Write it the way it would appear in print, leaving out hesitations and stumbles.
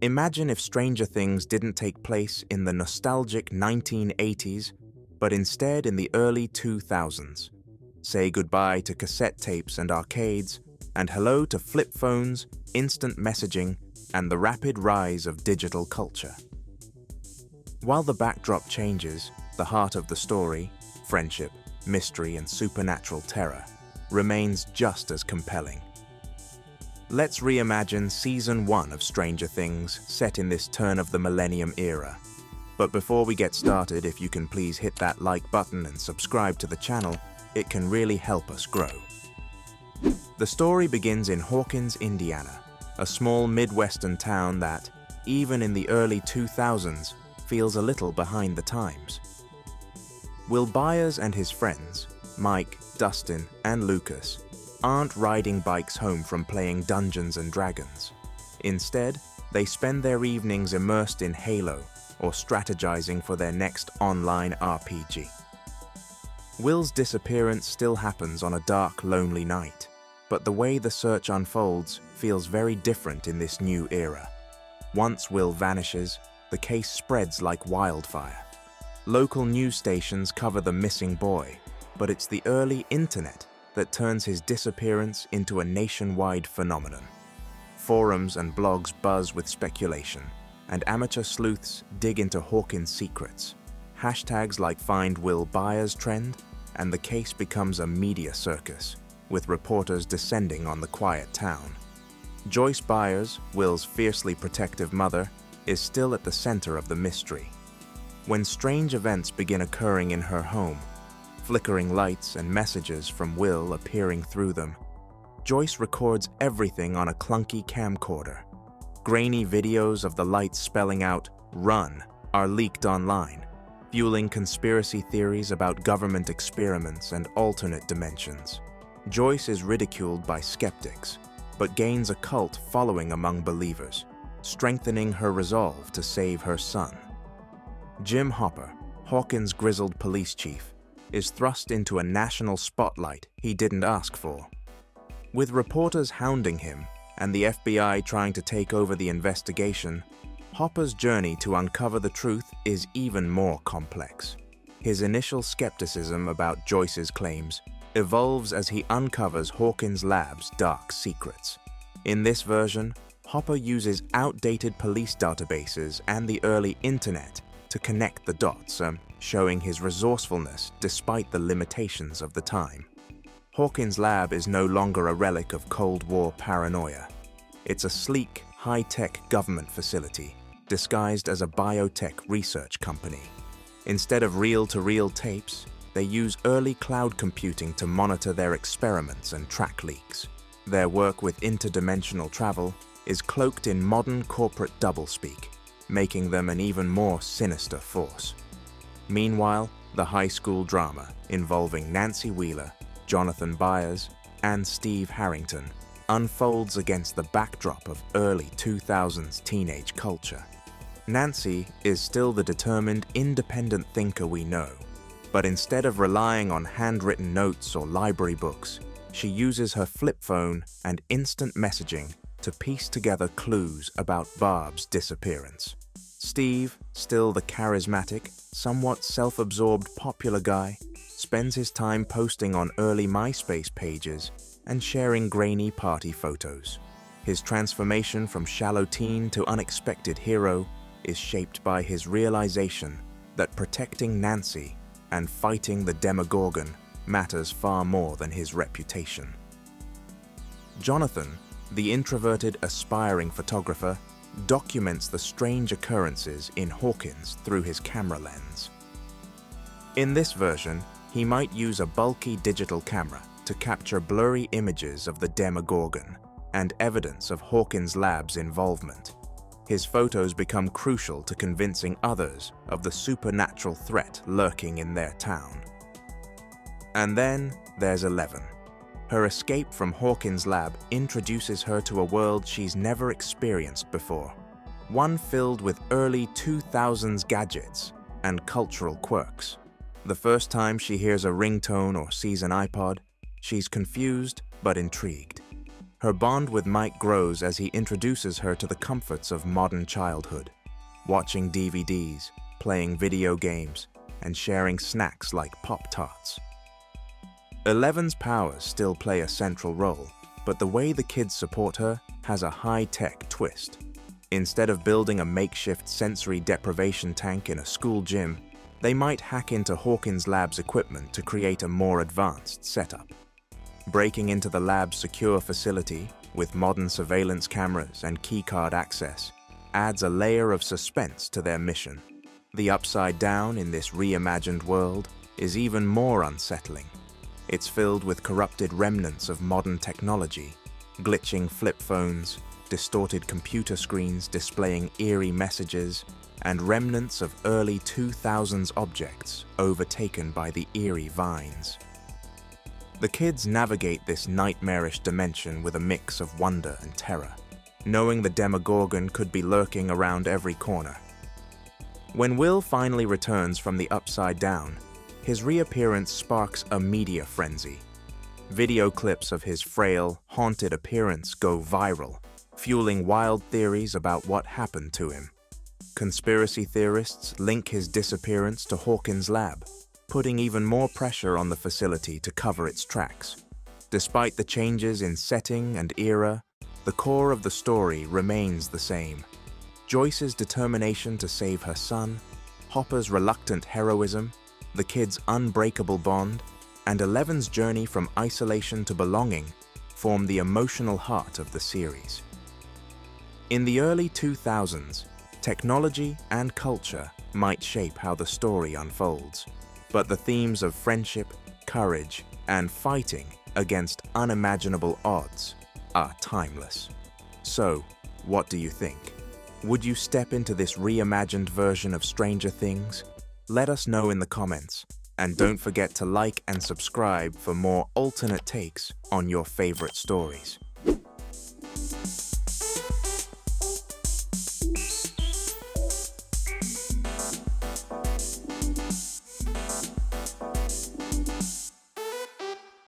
Imagine if Stranger Things didn't take place in the nostalgic 1980s, but instead in the early 2000s. Say goodbye to cassette tapes and arcades, and hello to flip phones, instant messaging, and the rapid rise of digital culture. While the backdrop changes, the heart of the story, friendship, mystery, and supernatural terror, remains just as compelling. Let's reimagine Season 1 of Stranger Things, set in this turn of the millennium era. But before we get started, if you can please hit that like button and subscribe to the channel, it can really help us grow. The story begins in Hawkins, Indiana, a small Midwestern town that, even in the early 2000s, feels a little behind the times. Will Byers and his friends, Mike, Dustin, and Lucas, aren't riding bikes home from playing Dungeons and Dragons. Instead, they spend their evenings immersed in Halo or strategizing for their next online RPG. Will's disappearance still happens on a dark, lonely night, but the way the search unfolds feels very different in this new era. Once Will vanishes, the case spreads like wildfire. Local news stations cover the missing boy, but it's the early internet that turns his disappearance into a nationwide phenomenon. Forums and blogs buzz with speculation, and amateur sleuths dig into Hawkins' secrets. Hashtags like Find Will Byers trend, and the case becomes a media circus, with reporters descending on the quiet town. Joyce Byers, Will's fiercely protective mother, is still at the center of the mystery. When strange events begin occurring in her home, flickering lights and messages from Will appearing through them, Joyce records everything on a clunky camcorder. Grainy videos of the lights spelling out "Run" are leaked online, fueling conspiracy theories about government experiments and alternate dimensions. Joyce is ridiculed by skeptics, but gains a cult following among believers, strengthening her resolve to save her son. Jim Hopper, Hawkins' grizzled police chief, is thrust into a national spotlight he didn't ask for. With reporters hounding him and the FBI trying to take over the investigation, Hopper's journey to uncover the truth is even more complex. His initial skepticism about Joyce's claims evolves as he uncovers Hawkins' lab's dark secrets. In this version, Hopper uses outdated police databases and the early internet to connect the dots, showing his resourcefulness despite the limitations of the time. Hawkins' lab is no longer a relic of Cold War paranoia. It's a sleek, high-tech government facility, disguised as a biotech research company. Instead of reel-to-reel tapes, they use early cloud computing to monitor their experiments and track leaks. Their work with interdimensional travel is cloaked in modern corporate doublespeak, making them an even more sinister force. Meanwhile, the high school drama involving Nancy Wheeler, Jonathan Byers, and Steve Harrington unfolds against the backdrop of early 2000s teenage culture. Nancy is still the determined, independent thinker we know, but instead of relying on handwritten notes or library books, she uses her flip phone and instant messaging to piece together clues about Barb's disappearance. Steve, still the charismatic, somewhat self-absorbed popular guy, spends his time posting on early MySpace pages and sharing grainy party photos. His transformation from shallow teen to unexpected hero is shaped by his realization that protecting Nancy and fighting the Demogorgon matters far more than his reputation. Jonathan, the introverted, aspiring photographer, documents the strange occurrences in Hawkins through his camera lens. In this version, he might use a bulky digital camera to capture blurry images of the Demogorgon and evidence of Hawkins' lab's involvement. His photos become crucial to convincing others of the supernatural threat lurking in their town. And then there's Eleven. Her escape from Hawkins' lab introduces her to a world she's never experienced before, one filled with early 2000s gadgets and cultural quirks. The first time she hears a ringtone or sees an iPod, she's confused but intrigued. Her bond with Mike grows as he introduces her to the comforts of modern childhood, watching DVDs, playing video games, and sharing snacks like Pop-Tarts. Eleven's powers still play a central role, but the way the kids support her has a high-tech twist. Instead of building a makeshift sensory deprivation tank in a school gym, they might hack into Hawkins' lab's equipment to create a more advanced setup. Breaking into the lab's secure facility with modern surveillance cameras and keycard access adds a layer of suspense to their mission. The upside down in this reimagined world is even more unsettling. It's filled with corrupted remnants of modern technology, glitching flip phones, distorted computer screens displaying eerie messages, and remnants of early 2000s objects overtaken by the eerie vines. The kids navigate this nightmarish dimension with a mix of wonder and terror, knowing the Demogorgon could be lurking around every corner. When Will finally returns from the Upside Down, his reappearance sparks a media frenzy. Video clips of his frail, haunted appearance go viral, fueling wild theories about what happened to him. Conspiracy theorists link his disappearance to Hawkins' lab, putting even more pressure on the facility to cover its tracks. Despite the changes in setting and era, the core of the story remains the same. Joyce's determination to save her son, Hopper's reluctant heroism, the kids' unbreakable bond, and Eleven's journey from isolation to belonging form the emotional heart of the series. In the early 2000s, technology and culture might shape how the story unfolds, but the themes of friendship, courage, and fighting against unimaginable odds are timeless. So, what do you think? Would you step into this reimagined version of Stranger Things? Let us know in the comments, and don't forget to like and subscribe for more alternate takes on your favorite stories.